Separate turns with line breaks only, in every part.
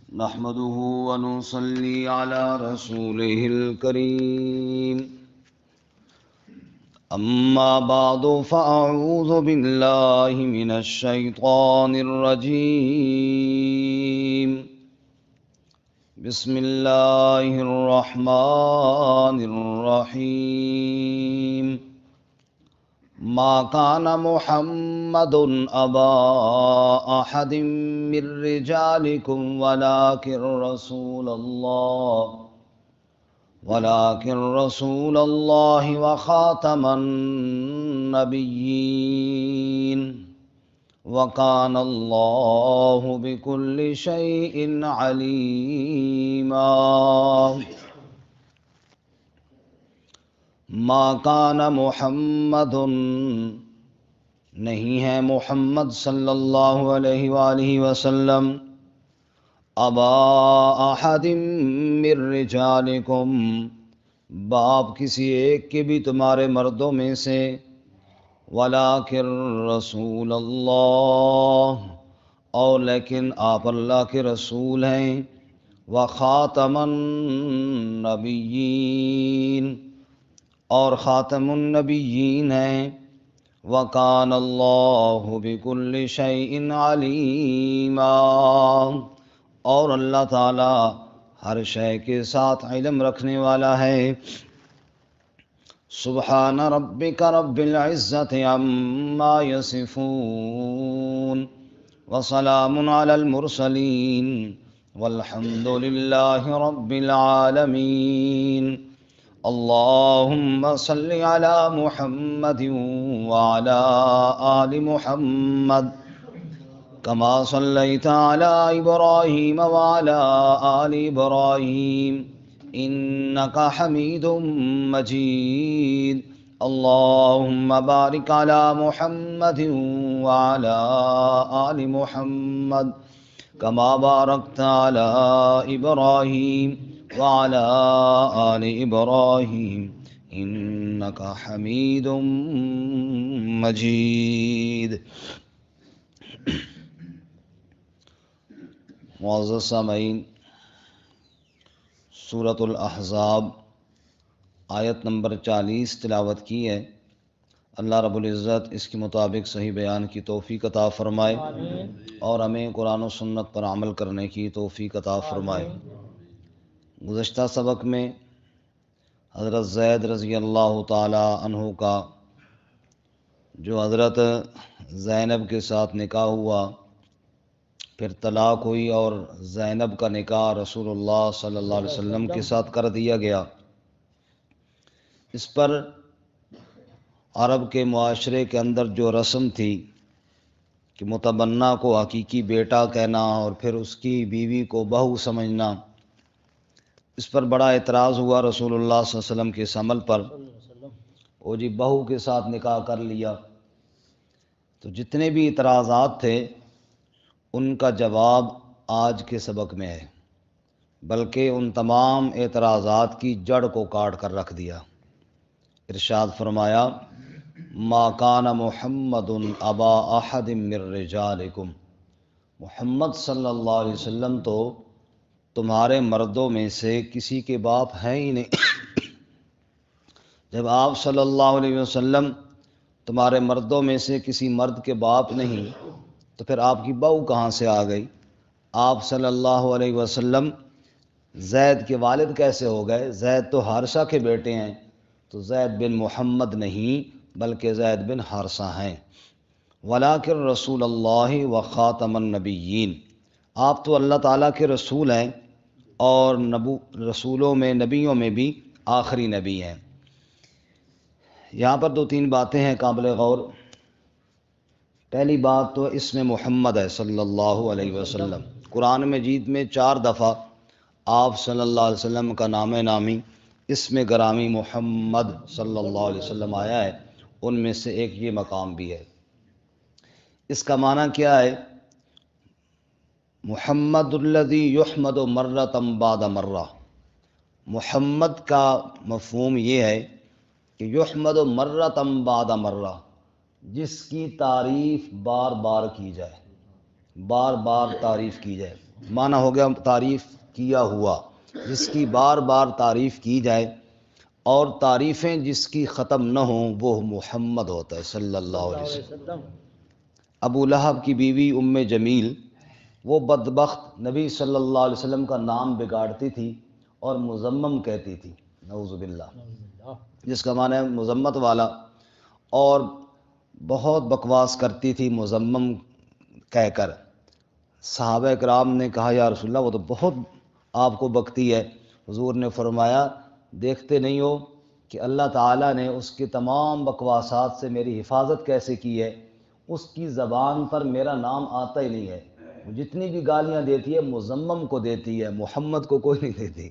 نحمده ونصلي على رسوله الكريم أما بعد فأعوذ بالله من الشيطان الرجيم بسم الله الرحمن الرحيم ما كان محمد أبا أحد من رجالكم ولكن رسول الله وخاتم النبيين وكان الله بكل شيء عليما ما كان محمد نہیں ہے محمد صلی اللہ علیہ وآلہ وسلم ابا احد من رجالکم باپ کسی ایک کے بھی تمہارے مردوں میں سے ولکن رسول اللہ اور لیکن آپ اللہ کے رسول ہیں وخاتم النبیین اور خاتم النبیین ہیں وَكَانَ اللَّهُ بِكُلِّ شَيْءٍ عَلِيمًا اور اللہ تعالی ہر شے کے ساتھ علم رکھنے والا ہے سبحان ربک رب العزت عما یصفون وسلام علی المرسلین والحمد للہ رب العالمین اللهم صل على محمد وعلى آل محمد كما صليت على إبراهيم وعلى آل إبراهيم إنك حميد مجيد اللهم بارك على محمد وعلى آل محمد كما باركت على إبراهيم وعلى آل إبراهيم إنك حميد مجيد معزز سامعین، سورۃ الاحزاب آیت نمبر 40 تلاوت کی ہے۔ اللہ رب العزت اس کے مطابق صحیح بیان کی توفیق عطا فرمائے اور ہمیں قرآن و سنت پر عمل کرنے کی توفیق عطا فرمائے۔ گزشتہ سبق میں حضرت زید رضی اللہ تعالی عنہ کا جو حضرت زینب کے ساتھ نکاح ہوا، پھر طلاق ہوئی اور زینب کا نکاح رسول اللہ صلی اللہ علیہ وسلم کے ساتھ کر دیا گیا۔ اس پر عرب کے معاشرے کے اندر جو رسم تھی کہ متبنہ کو حقیقی بیٹا کہنا اور پھر اس کی بیوی کو بہو سمجھنا، اس پر بڑا اعتراض ہوا رسول اللہ صلی اللہ علیہ وسلم کے اس عمل پر۔ وہ جی بہو کے ساتھ نکاح کر لیا۔ تو جتنے بھی اعتراضات تھے ان کا جواب آج کے سبق میں ہے، بلکہ ان تمام اعتراضات کی جڑ کو کاٹ کر رکھ دیا۔ ارشاد فرمایا ما کان محمد ابا احد من رجالکم، محمد صلی اللہ علیہ وسلم تو تمہارے مردوں میں سے کسی کے باپ ہیں ہی نہیں۔ جب آپ صلی اللہ علیہ وسلم تمہارے مردوں میں سے کسی مرد کے باپ نہیں تو پھر آپ کی بہو کہاں سے آ گئی؟ آپ صلی اللہ علیہ وسلم زید کے والد کیسے ہو گئے؟ زید تو حارثہ کے بیٹے ہیں، تو زید بن محمد نہیں بلکہ زید بن حارثہ ہیں۔ ولیکن رسول اللہ و خاتم النبیین، آپ تو اللہ تعالیٰ کے رسول ہیں اور رسولوں میں نبیوں میں بھی آخری نبی ہیں۔ یہاں پر دو تین باتیں ہیں قابل غور۔ پہلی بات تو اسم محمد ہے صلی اللہ علیہ وسلم۔ قرآن مجید میں 4 دفعہ آپ صلی اللہ علیہ وسلم کا نام نامی اسم گرامی محمد صلی اللہ علیہ وسلم آیا ہے، ان میں سے ایک یہ مقام بھی ہے۔ اس کا معنی کیا ہے؟ محمد الذی یحمد مرۃ بعد مرہ، محمد کا مفہوم یہ ہے کہ یحمد مرۃ بعد مرہ، جس کی تعریف بار بار کی جائے، بار بار تعریف کی جائے۔ معنی ہو گیا تعریف کیا ہوا، جس کی بار بار تعریف کی جائے اور تعریفیں جس کی ختم نہ ہوں وہ محمد ہوتا ہے صلی اللہ علیہ وسلم۔ ابو لہب کی بیوی ام جمیل وہ بدبخت نبی صلی اللہ علیہ وسلم کا نام بگاڑتی تھی اور مذمم کہتی تھی، نعوذ باللہ، جس کا معنی ہے مذمت والا، اور بہت بکواس کرتی تھی مذمم کہہ کر۔ صحابہ کرام نے کہا یا رسول اللہ وہ تو بہت آپ کو بکتی ہے۔ حضور نے فرمایا دیکھتے نہیں ہو کہ اللہ تعالیٰ نے اس کے تمام بکواسات سے میری حفاظت کیسے کی ہے؟ اس کی زبان پر میرا نام آتا ہی نہیں ہے، جتنی بھی گالیاں دیتی ہے مذمم کو دیتی ہے، محمد کو کوئی نہیں دیتی۔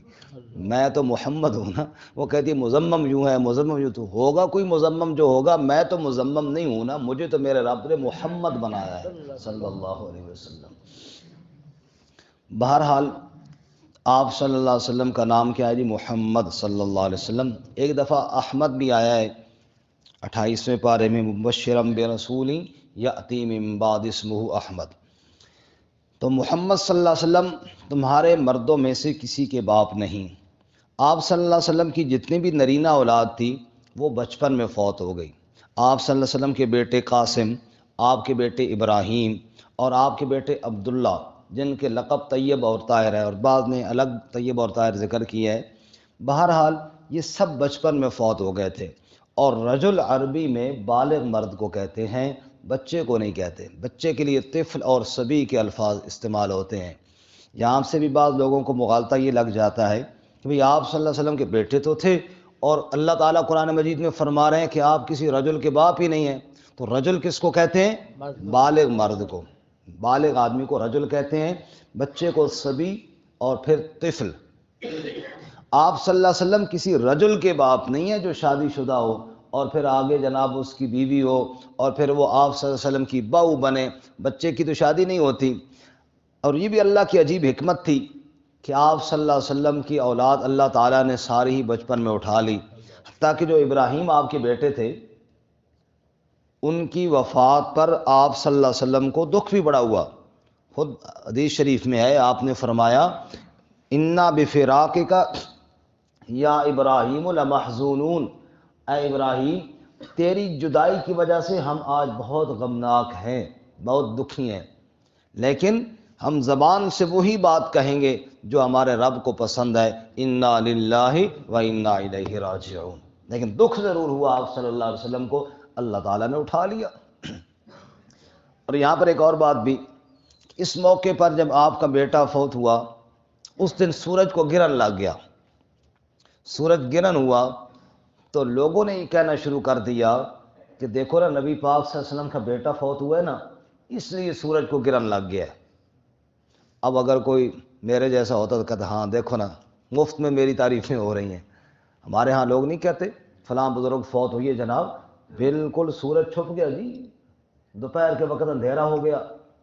میں تو محمد ہوں نا، وہ کہتی ہے مذمم یوں ہے، مذمم یوں، تو ہوگا کوئی مذمم جو ہوگا، میں تو مذمم نہیں ہوں نا، مجھے تو میرے رب نے محمد بنایا ہے صلی اللہ علیہ وسلم۔ بہرحال آپ صلی اللہ علیہ وسلم کا نام کیا ہے جی؟ محمد صلی اللہ علیہ وسلم۔ ایک دفعہ احمد بھی آیا ہے 28ویں پارے میں، مبشرم برسول یأتی من بعد اسمہ احمد۔ تو محمد صلی اللہ علیہ وسلم تمہارے مردوں میں سے کسی کے باپ نہیں۔ آپ صلی اللہ علیہ وسلم کی جتنی بھی نرینہ اولاد تھی وہ بچپن میں فوت ہو گئی۔ آپ صلی اللہ علیہ وسلم کے بیٹے قاسم، آپ کے بیٹے ابراہیم اور آپ کے بیٹے عبداللہ، جن کے لقب طیب اور طاہر ہے، اور بعد میں الگ طیب اور طاہر ذکر کیا ہے، بہرحال یہ سب بچپن میں فوت ہو گئے تھے۔ اور رجل عربی میں بالغ مرد کو کہتے ہیں، بچے کو نہیں کہتے۔ بچے کے لیے طفل اور صبی کے الفاظ استعمال ہوتے ہیں۔ یہاں سے بھی بعض لوگوں کو مغالطہ یہ لگ جاتا ہے کہ بھئی آپ صلی اللہ علیہ وسلم کے بیٹے تو تھے، اور اللہ تعالیٰ قرآن مجید میں فرما رہے ہیں کہ آپ کسی رجل کے باپ ہی نہیں ہیں، تو رجل کس کو کہتے ہیں؟ بالغ مرد کو، بالغ آدمی کو رجل کہتے ہیں، بچے کو صبی اور پھر طفل۔ آپ صلی اللہ علیہ وسلم کسی رجل کے باپ نہیں ہیں جو شادی شدہ ہو اور پھر آگے جناب اس کی بیوی ہو اور پھر وہ آپ صلی اللہ علیہ وسلم کی بہو بنے۔ بچے کی تو شادی نہیں ہوتی۔ اور یہ بھی اللہ کی عجیب حکمت تھی کہ آپ صلی اللہ علیہ وسلم کی اولاد اللہ تعالیٰ نے ساری ہی بچپن میں اٹھا لی، تاکہ جو ابراہیم آپ کے بیٹے تھے ان کی وفات پر آپ صلی اللہ علیہ وسلم کو دکھ بھی بڑا ہوا۔ خود حدیث شریف میں ہے، آپ نے فرمایا انا بفراقک یا ابراہیم لمحزونون، اے ابراہیم تیری جدائی کی وجہ سے ہم آج بہت غمناک ہیں، بہت دکھی ہیں، لیکن ہم زبان سے وہی بات کہیں گے جو ہمارے رب کو پسند ہے، انا للہ و انا الیہ راجعون۔ لیکن دکھ ضرور ہوا آپ صلی اللہ علیہ وسلم کو، اللہ تعالیٰ نے اٹھا لیا۔ اور یہاں پر ایک اور بات بھی، اس موقع پر جب آپ کا بیٹا فوت ہوا اس دن سورج کو گرہن لگ گیا۔ سورج گرہن ہوا تو لوگوں نے یہ کہنا شروع کر دیا کہ دیکھو نا نبی پاک صلی اللہ علیہ وسلم کا بیٹا فوت ہوا ہے نا، اس لیے سورج کو گرہن لگ گیا ہے۔ اب اگر کوئی میرے جیسا ہوتا تو کہتا ہاں دیکھو نا مفت میں میری تعریفیں ہو رہی ہیں۔ ہمارے ہاں لوگ نہیں کہتے فلاں بزرگ فوت ہوئی ہے جناب، بالکل سورج چھپ گیا جی، دوپہر کے وقت اندھیرا ہو گیا،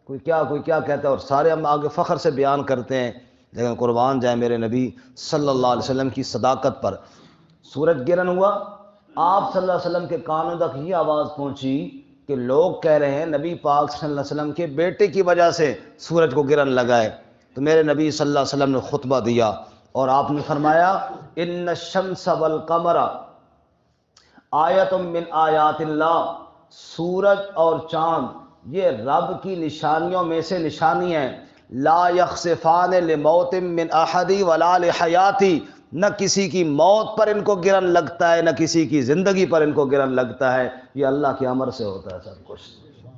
کوئی کیا کہتا ہے، اور سارے ہم آگے فخر سے بیان کرتے ہیں۔ لیکن قربان جائے میرے نبی صلی اللہ علیہ وسلم کی صداقت پر، سورج گرہن ہوا، آپ صلی اللہ علیہ وسلم کے کانوں تک یہ آواز پہنچی کہ لوگ کہہ رہے ہیں نبی پاک صلی اللہ علیہ وسلم کے بیٹے کی وجہ سے سورج کو گرہن لگا ہے۔ تو میرے نبی صلی اللہ علیہ وسلم نے خطبہ دیا اور آپ نے فرمایا ان الشمس والقمر آیت من آیات اللہ، سورج اور چاند یہ رب کی نشانیوں میں سے نشانی ہیں، لا یخسفان لموت من احد ولا لحیاتی، نہ کسی کی موت پر ان کو گرہن لگتا ہے نہ کسی کی زندگی پر ان کو گرہن لگتا ہے، یہ اللہ کے امر سے ہوتا ہے سب کچھ۔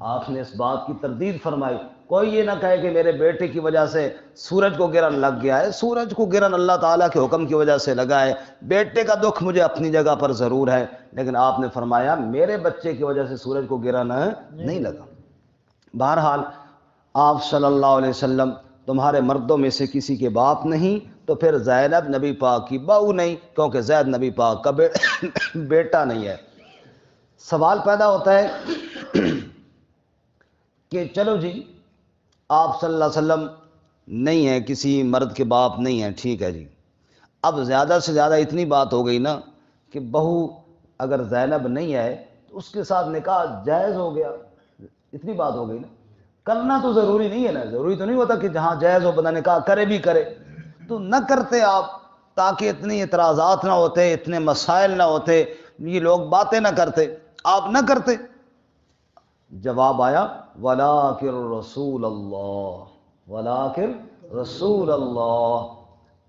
آپ نے اس بات کی تردید فرمائی، کوئی یہ نہ کہے کہ میرے بیٹے کی وجہ سے سورج کو گرہن لگ گیا ہے، سورج کو گرہن اللہ تعالیٰ کے حکم کی وجہ سے لگا ہے، بیٹے کا دکھ مجھے اپنی جگہ پر ضرور ہے، لیکن آپ نے فرمایا میرے بچے کی وجہ سے سورج کو گرہن نہیں لگا۔ بہرحال آپ صلی اللہ علیہ وسلم تمہارے مردوں میں سے کسی کے باپ نہیں، تو پھر زینب نبی پاک کی بہو نہیں، کیونکہ زید نبی پاک کا بیٹا نہیں ہے۔ سوال پیدا ہوتا ہے کہ چلو جی آپ صلی اللہ علیہ وسلم نہیں ہیں، کسی مرد کے باپ نہیں ہیں، ٹھیک ہے جی، اب زیادہ سے زیادہ اتنی بات ہو گئی نا کہ بہو اگر زینب نہیں ہے تو اس کے ساتھ نکاح جائز ہو گیا، اتنی بات ہو گئی نا۔ کرنا تو ضروری نہیں ہے نا، ضروری تو نہیں ہوتا کہ جہاں جائز ہو بندہ نے کہا کرے بھی کرے، تو نہ کرتے آپ تاکہ اتنی اعتراضات نہ ہوتے، اتنے مسائل نہ ہوتے، یہ لوگ باتیں نہ کرتے، آپ نہ کرتے۔ جواب آیا وَلَٰكِن رسول اللہ، وَلَٰكِن رسول اللہ،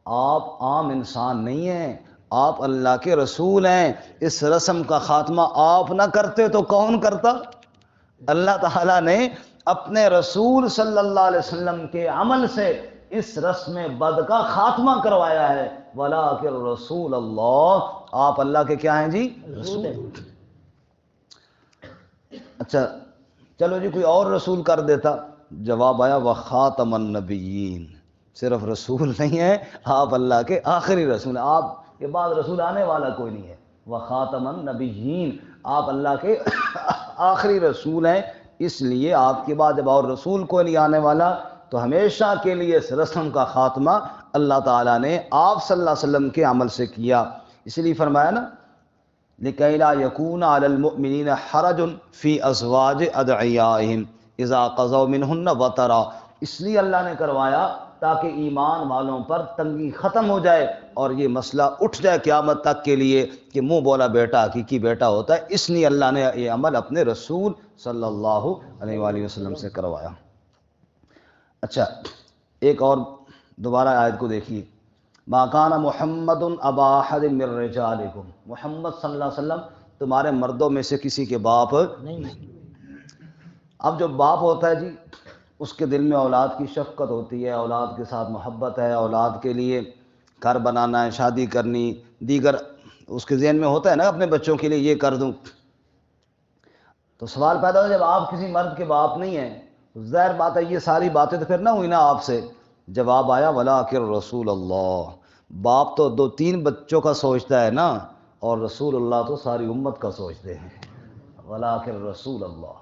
آپ عام انسان نہیں ہیں، آپ اللہ کے رسول ہیں۔ اس رسم کا خاتمہ آپ نہ کرتے تو کون کرتا؟ اللہ تعالیٰ نے اپنے رسول صلی اللہ علیہ وسلم کے عمل سے اس رسم بد کا خاتمہ کروایا ہے۔ وَلَٰكِن رسول اللہ، آپ اللہ کے کیا ہیں جی؟ رسول ہیں۔ اچھا چلو جی کوئی اور رسول کر دیتا، جواب آیا وَخَاتَمَ النَّبِيِّينَ، صرف رسول نہیں ہے، آپ اللہ کے آخری رسول ہیں، آپ کے بعد رسول آنے والا کوئی نہیں ہے۔ وَخَاتَمَ النَّبِيِّينَ، آپ اللہ کے آخری رسول ہیں، اس لیے آپ کے بعد جب اور رسول کوئی نہیں آنے والا تو ہمیشہ کے لیے اس رسم کا خاتمہ اللہ تعالیٰ نے آپ صلی اللہ علیہ وسلم کے عمل سے کیا۔ اس لیے فرمایا نا لِكَيْ لَا يَكُونَ عَلَى الْمُؤْمِنِينَ حَرَجٌ فِي أَزْوَاجِ أَدْعِيَائِهِمْ إِذَا قَضَوْا مِنْهُنَّ وَطَرًا، اس لیے اللہ نے کروایا تاکہ ایمان والوں پر تنگی ختم ہو جائے اور یہ مسئلہ اٹھ جائے قیامت تک کے لیے کہ منہ بولا بیٹا حقیقی بیٹا ہوتا ہے، اس لیے اللہ نے یہ عمل اپنے رسول صلی اللہ علیہ وآلہ وسلم سے کروایا۔ اچھا ایک اور دوبارہ آیت کو دیکھیے، ما کان محمد ابا احد من رجالکم، محمد صلی اللہ علیہ وسلم تمہارے مردوں میں سے کسی کے باپ نہیں۔ اب جو باپ ہوتا ہے جی اس کے دل میں اولاد کی شفقت ہوتی ہے، اولاد کے ساتھ محبت ہے، اولاد کے لیے گھر بنانا ہے، شادی کرنی، دیگر اس کے ذہن میں ہوتا ہے نا اپنے بچوں کے لیے یہ کر دوں۔ تو سوال پیدا ہو جب آپ کسی مرد کے باپ نہیں ہیں تو ظاہر بات ہے یہ ساری باتیں تو پھر نہ ہوئی نا آپ سے۔ جواب آیا وَلَٰكِن رسول اللہ، باپ تو 2-3 بچوں کا سوچتا ہے نا، اور رسول اللہ تو ساری امت کا سوچتے ہیں۔ وَلَٰكِن رسول اللہ،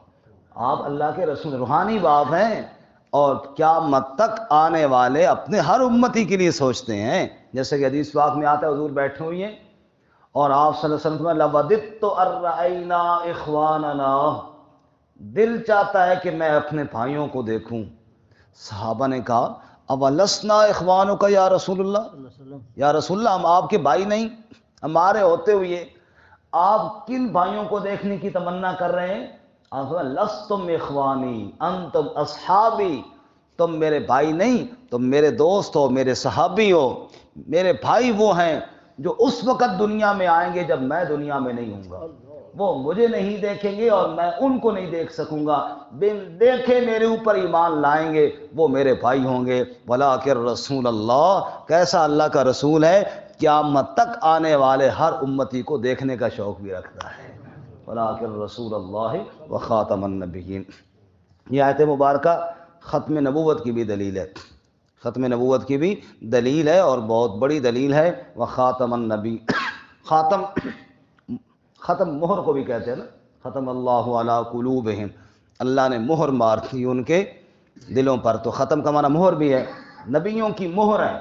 آپ اللہ کے رسول روحانی باپ ہیں اور قیامت تک آنے والے اپنے ہر امتی کے لیے سوچتے ہیں، جیسے کہ حدیث پاک میں آتا ہے حضور بیٹھے ہوئے ہیں اور آپ صلی اللہ علیہ وسلم لَوَدِدتُّ أَن رَأَيْنَا إِخْوَانَنَا، دل چاہتا ہے کہ میں اپنے بھائیوں کو دیکھوں۔ صحابہ نے کہا اَوَلَسْنَا إِخْوَانُكَ یا رسول اللہ، یا رسول اللہ ہم آپ کے بھائی نہیں؟ ہمارے ہوتے ہوئے آپ کن بھائیوں کو دیکھنے کی تمنا کر رہے ہیں؟ آپ لستم اخوانی انتم اصحابی، تم میرے بھائی نہیں، تم میرے دوست ہو، میرے صحابی ہو۔ میرے بھائی وہ ہیں جو اس وقت دنیا میں آئیں گے جب میں دنیا میں نہیں ہوں گا، وہ مجھے نہیں دیکھیں گے اور میں ان کو نہیں دیکھ سکوں گا، بن دیکھے میرے اوپر ایمان لائیں گے، وہ میرے بھائی ہوں گے۔ وَلَٰكِن رسول اللہ، کیسا اللہ کا رسول ہے، قیامت تک آنے والے ہر امتی کو دیکھنے کا شوق بھی رکھتا ہے۔ وَلَٰكِن رسول اللہ وخاتم النبیین، یہ آیت مبارکہ ختم نبوت کی بھی دلیل ہے، ختم نبوت کی بھی دلیل ہے اور بہت بڑی دلیل ہے۔ وخاتم النبی، خاتم ختم مہر کو بھی کہتے ہیں نا، ختم اللہ علی قلوبہم، اللہ نے مہر مار دی ان کے دلوں پر، تو ختم کا معنی مہر بھی ہے، نبیوں کی مہر ہے،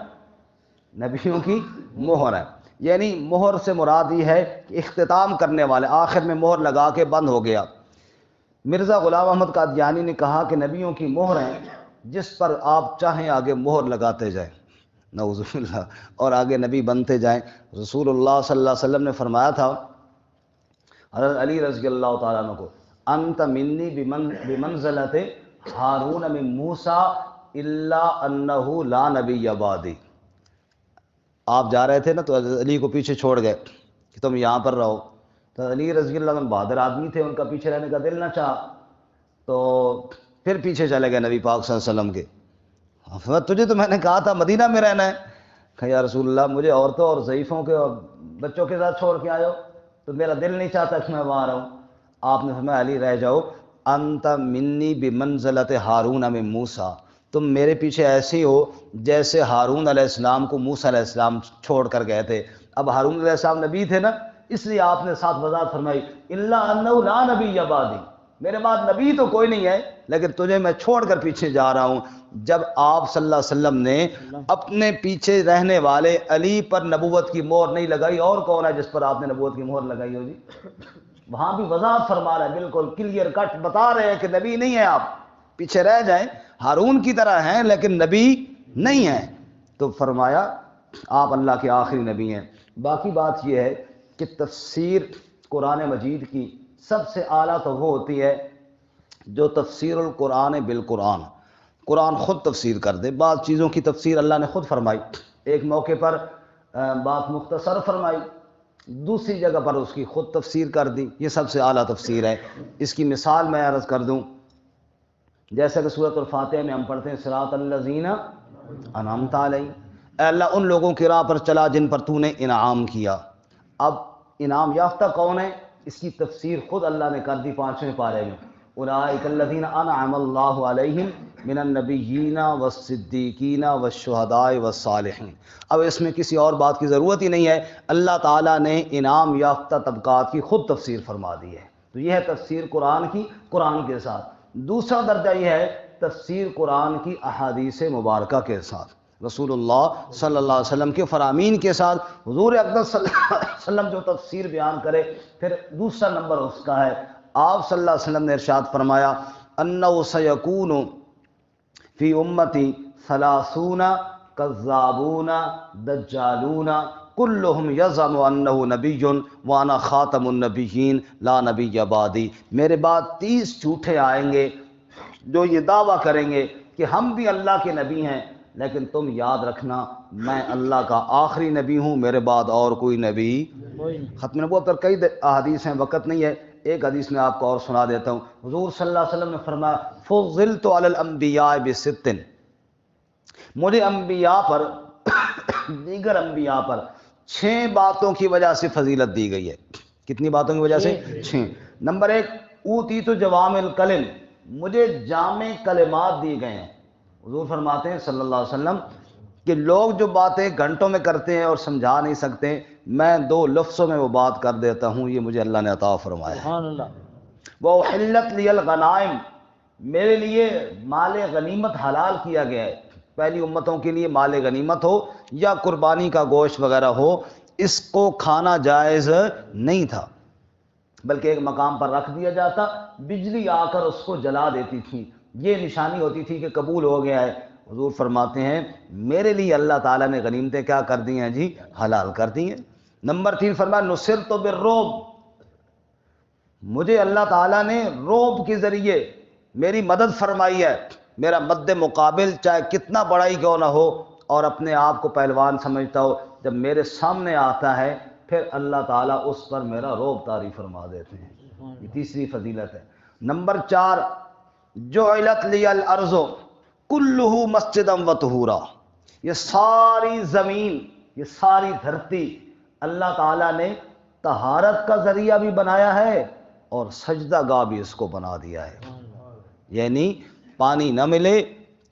نبیوں کی مہر ہے، یعنی مہر سے مراد یہ ہے کہ اختتام کرنے والے، آخر میں مہر لگا کے بند ہو گیا۔ مرزا غلام احمد قادیانی نے کہا کہ نبیوں کی مہر ہیں جس پر آپ چاہیں آگے مہر لگاتے جائیں، نعوذ باللہ، اور آگے نبی بنتے جائیں۔ رسول اللہ صلی اللہ علیہ وسلم نے فرمایا تھا حضرت علی رضی اللہ تعالیٰ عنہ کو، انت منی بمنزلت ہارون من موسیٰ الا انہ لا نبی بعدی، آپ جا رہے تھے نا تو حضرت علی کو پیچھے چھوڑ گئے کہ تم یہاں پر رہو، تو علی رضی اللہ عنہ بہادر آدمی تھے، ان کا پیچھے رہنے کا دل نہ چاہا، تو پھر پیچھے چلے گئے نبی پاک صلی اللہ علیہ وسلم کے۔ تجھے تو میں نے کہا تھا مدینہ میں رہنا ہے، کہ یا رسول اللہ مجھے عورتوں اور ضعیفوں کے اور بچوں کے ساتھ چھوڑ کے آئے ہو، تو میرا دل نہیں چاہتا کہ میں وہاں رہوں۔ آپ نے فرمایا علی رہ جاؤ، انت منی بمنزلت ہارون من موسیٰ، تم میرے پیچھے ایسے ہو جیسے ہارون علیہ السلام کو موسیٰ علیہ السلام چھوڑ کر گئے تھے۔ اب ہارون علیہ السلام نبی تھے نا، اس لیے آپ نے ساتھ وضاحت فرمائی الا انہ لا نبی بعدی، میرے بعد نبی تو کوئی نہیں ہے لیکن تجھے میں چھوڑ کر پیچھے جا رہا ہوں۔ جب آپ صلی اللہ علیہ وسلم نے اپنے پیچھے رہنے والے علی پر نبوت کی مہر نہیں لگائی، اور کون ہے جس پر آپ نے نبوت کی مہر لگائی ہو جی؟ وہاں بھی وضاحت فرما رہے ہیں، بالکل کلیئر کٹ بتا رہے ہیں کہ نبی نہیں ہے آپ، پیچھے رہ جائیں، ہارون کی طرح ہیں لیکن نبی نہیں ہیں، تو فرمایا آپ اللہ کے آخری نبی ہیں۔ باقی بات یہ ہے کہ تفسیر قرآن مجید کی سب سے اعلیٰ تو وہ ہوتی ہے جو تفسیر القرآن بالقرآن، قرآن خود تفسیر کر دے۔ بعض چیزوں کی تفسیر اللہ نے خود فرمائی، ایک موقع پر بات مختصر فرمائی، دوسری جگہ پر اس کی خود تفسیر کر دی، یہ سب سے اعلیٰ تفسیر ہے۔ اس کی مثال میں عرض کر دوں، جیسا کہ سورۃ الفاتحہ میں ہم پڑھتے ہیں صراط الذین انعمت علیہم، اے اللہ ان لوگوں کی راہ پر چلا جن پر تو نے انعام کیا۔ اب انعام یافتہ کون ہے، اس کی تفسیر خود اللہ نے کر دی 5ویں پارے میں، اولئک الذین انعم اللہ علیہم من النبیین والصدیقین والشہداء والصالحین۔ اب اس میں کسی اور بات کی ضرورت ہی نہیں ہے، اللہ تعالیٰ نے انعام یافتہ طبقات کی خود تفسیر فرما دی ہے۔ تو یہ ہے تفسیر قرآن کی قرآن کے ساتھ۔ دوسرا درجہ یہ ہے تفسیر قرآن کی احادیث مبارکہ کے ساتھ، رسول اللہ صلی اللہ علیہ وسلم کے فرامین کے ساتھ، حضور اقدس صلی اللہ علیہ وسلم جو تفسیر بیان کرے، پھر دوسرا نمبر اس کا ہے، آپ صلی اللہ علیہ وسلم نے ارشاد فرمایا انہ سیکون فی امتی 30 کذابون دجالون کلہم یزعم انہ نبی وانا خاتم النبیین لا نبی بعدی۔ میرے بعد 30 جھوٹے آئیں گے جو یہ دعویٰ کریں گے کہ ہم بھی اللہ کے نبی ہیں، لیکن تم یاد رکھنا میں اللہ کا آخری نبی ہوں، میرے بعد اور کوئی نبی۔ ختم نبوت پر کئی احادیث ہیں، وقت نہیں ہے، ایک حدیث میں آپ کو اور سنا دیتا ہوں۔ حضور صلی اللہ علیہ وسلم نے فرمایا فضلت علی الانبیاء بست، مجھے انبیاء پر دیگر انبیاء پر 6 باتوں کی وجہ سے فضیلت دی گئی ہے۔ کتنی باتوں کی وجہ سے؟ 6۔ نمبر 1 اوتیت جوامع الکلم، مجھے جامع کلمات دی گئے ہیں۔ حضور فرماتے ہیں صلی اللہ علیہ وسلم کہ لوگ جو باتیں گھنٹوں میں کرتے ہیں اور سمجھا نہیں سکتے، میں 2 لفظوں میں وہ بات کر دیتا ہوں، یہ مجھے اللہ نے عطا فرمایا ہے۔
سبحان اللہ۔
وَأُحِلَّتْ لِيَ الْغَنَائِمُ، میرے لیے مال غنیمت حلال کیا گیا ہے۔ پہلی امتوں کے لیے مال غنیمت ہو یا قربانی کا گوشت وغیرہ ہو، اس کو کھانا جائز نہیں تھا، بلکہ ایک مقام پر رکھ دیا جاتا، بجلی آ کر اس کو جلا دیتی تھی، یہ نشانی ہوتی تھی کہ قبول ہو گیا ہے۔ حضور فرماتے ہیں میرے لیے اللہ تعالیٰ نے غنیمتیں کیا کر دی ہیں جی؟ حلال کر دی ہیں۔ نمبر 3 فرمایا نصرت بالرعب، مجھے اللہ تعالیٰ نے رعب کے ذریعے میری مدد فرمائی ہے، میرا مد مقابل چاہے کتنا بڑا ہی کیوں نہ ہو اور اپنے آپ کو پہلوان سمجھتا ہو، جب میرے سامنے آتا ہے پھر اللہ تعالیٰ اس پر میرا رعب طاری فرما دیتے ہیں۔ یہ تیسری فضیلت ہے۔ نمبر 4 جعلت لی الارض کلہ مسجدا وطہورا، یہ ساری زمین، یہ ساری دھرتی اللہ تعالیٰ نے طہارت کا ذریعہ بھی بنایا ہے اور سجدہ گاہ بھی اس کو بنا دیا ہے۔ یعنی پانی نہ ملے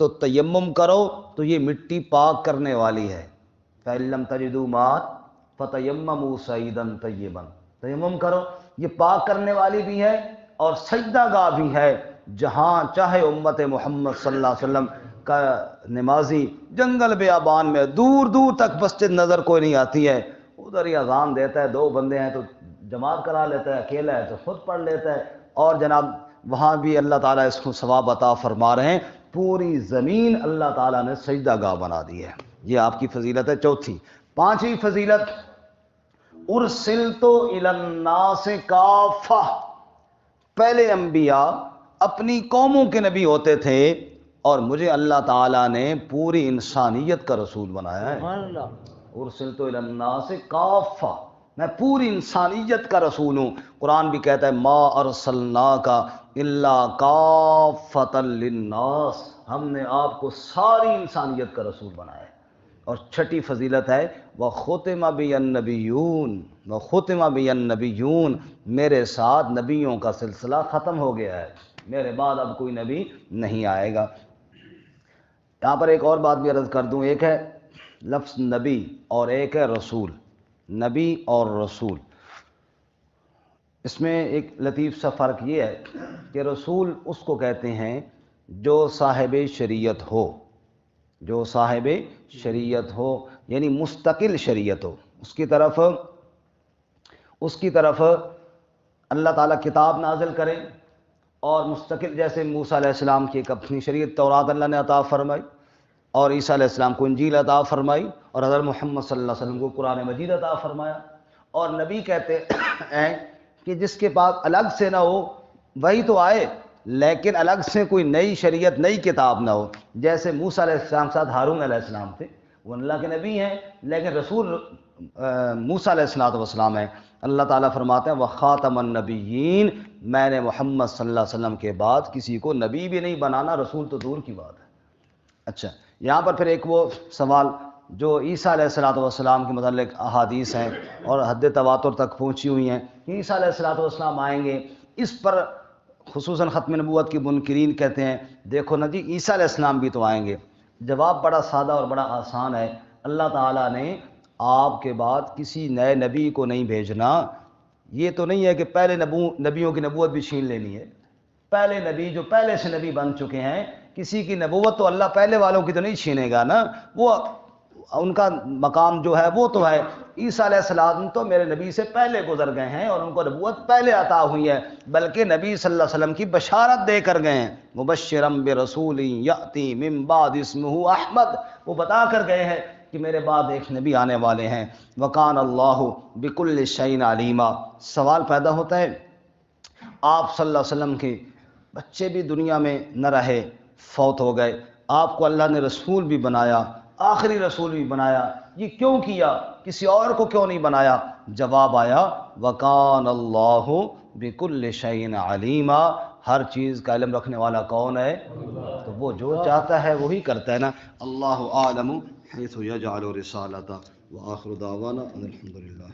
تو تیمم کرو تو یہ مٹی پاک کرنے والی ہے، فَإِن لَّمْ تَجِدُوا مَاءً فَتَيَمَّمُوا صَعِيدًا طَيِّبًا، تیمم کرو، یہ پاک کرنے والی بھی ہے اور سجدہ گاہ بھی ہے، جہاں چاہے امت محمد صلی اللہ علیہ وسلم کا نمازی جنگل بیابان میں دور دور تک مسجد نظر کوئی نہیں آتی ہے، ادھر ہی اذان دیتا ہے، 2 بندے ہیں تو جماعت کرا لیتا ہے، اکیلا ہے تو خود پڑھ لیتا ہے، اور جناب وہاں بھی اللہ تعالیٰ اس کو ثواب عطا فرما رہے ہیں۔ پوری زمین اللہ تعالیٰ نے سجدہ گاہ بنا دی ہے، یہ آپ کی فضیلت ہے۔ چوتھی 5ویں فضیلت ارسلت الی الناس کافہ، پہلے انبیاء اپنی قوموں کے نبی ہوتے تھے اور مجھے اللہ تعالیٰ نے پوری انسانیت کا رسول بنایا ہے۔
سبحان اللہ۔
ارسلت الی الناس کافہ، میں پوری انسانیت کا رسول ہوں۔ قرآن بھی کہتا ہے ما ارسلناک الا کافۃ للناس، ہم نے آپ کو ساری انسانیت کا رسول بنایا ہے۔ اور 6ٹھی فضیلت ہے وختم بی النبیون، وختم بی النبیون، میرے ساتھ نبیوں کا سلسلہ ختم ہو گیا ہے، میرے بعد اب کوئی نبی نہیں آئے گا۔ یہاں پر ایک اور بات بھی عرض کر دوں، ایک ہے لفظ نبی اور ایک ہے رسول، نبی اور رسول، اس میں ایک لطیف سا فرق یہ ہے کہ رسول اس کو کہتے ہیں جو صاحب شریعت ہو، جو صاحب شریعت ہو یعنی مستقل شریعت ہو، اس کی طرف اللہ تعالیٰ کتاب نازل کرے اور مستقل، جیسے موسیٰ علیہ السلام کی ایک اپنی شریعت تورات اللہ نے عطا فرمائی، اور عیسیٰ علیہ السلام کو انجیل عطا فرمائی، اور حضرت محمد صلی اللہ علیہ وسلم کو قرآن مجید عطا فرمایا۔ اور نبی کہتے ہیں کہ جس کے پاس الگ سے نہ ہو وہی تو آئے، لیکن الگ سے کوئی نئی شریعت نئی کتاب نہ ہو۔ جیسے موسیٰ علیہ السلام ساتھ ہارون علیہ السلام تھے، وہ اللہ کے نبی ہیں لیکن رسول موسیٰ علیہ السلام ہیں۔ اللہ تعالیٰ فرماتے ہیں وَخَاتَمَ النَّبِيِّينَ، میں نے محمد صلی اللہ علیہ وسلم کے بعد کسی کو نبی بھی نہیں بنانا، رسول تو دور کی بات ہے۔ اچھا، یہاں پر پھر ایک وہ سوال جو عیسیٰ علیہ السلام کے متعلق احادیث ہیں اور حد تواتر تک پہنچی ہوئی ہیں کہ عیسیٰ علیہ السلام آئیں گے، اس پر خصوصاً ختم نبوت کی منکرین کہتے ہیں دیکھو نا جی عیسیٰ علیہ السلام بھی تو آئیں گے۔ جواب بڑا سادہ اور بڑا آسان ہے، اللہ تعالیٰ نے آپ کے بعد کسی نئے نبی کو نہیں بھیجنا۔ یہ تو نہیں ہے کہ پہلے نبیوں کی نبوت بھی چھین لینی ہے۔ پہلے نبی جو پہلے سے نبی بن چکے ہیں، کسی کی نبوت تو اللہ پہلے والوں کی تو نہیں چھینے گا نا، وہ ان کا مقام جو ہے وہ تو ہے۔ عیسیٰ علیہ السلام تو میرے نبی سے پہلے گزر گئے ہیں اور ان کو نبوت پہلے عطا ہوئی ہے، بلکہ نبی صلی اللہ علیہ وسلم کی بشارت دے کر گئے ہیں، مبشرا برسول یأتی من بعد اسمہ احمد، وہ بتا کر گئے ہیں کہ میرے بعد ایک نبی آنے والے ہیں۔ وکان اللہ بکل شیء علیما۔ سوال پیدا ہوتا ہے، آپ صلی اللہ علیہ وسلم کے بچے بھی دنیا میں نہ رہے، فوت ہو گئے، آپ کو اللہ نے رسول بھی بنایا، آخری رسول بھی بنایا، یہ کیوں کیا؟ کسی اور کو کیوں نہیں بنایا؟ جواب آیا وَكَانَ اللَّهُ بِكُلِّ شَيْءٍ عَلِيمًا، ہر چیز کا علم رکھنے والا کون ہے؟ تو وہ جو چاہتا ہے وہی کرتا ہے نا۔ اللہ اعلم حیث یجعل رسالتہ، وآخر دعوانا ان الحمد للہ۔